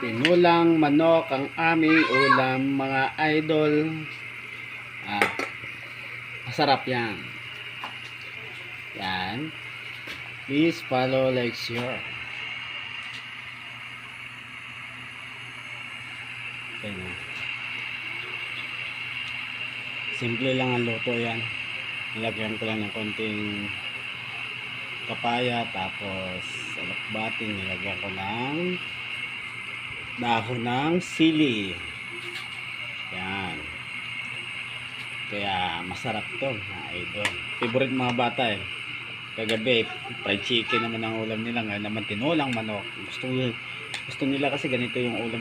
Tinulang manok ang aming ulam, mga idol. Masarap yan. Yan. Please follow, like, share. Okay. Simple lang ang luto yan. Nilagyan ko lang ng konting kapaya, tapos alokbatin, nilagyan ko ng dahon ng sili. Yan. Kaya masarap to, mga idol. Favorite mga bata eh. Kagabi, fried chicken naman ang ulam nila. Ngayon naman tinulang manok. Gusto nila kasi ganito yung ulam nila.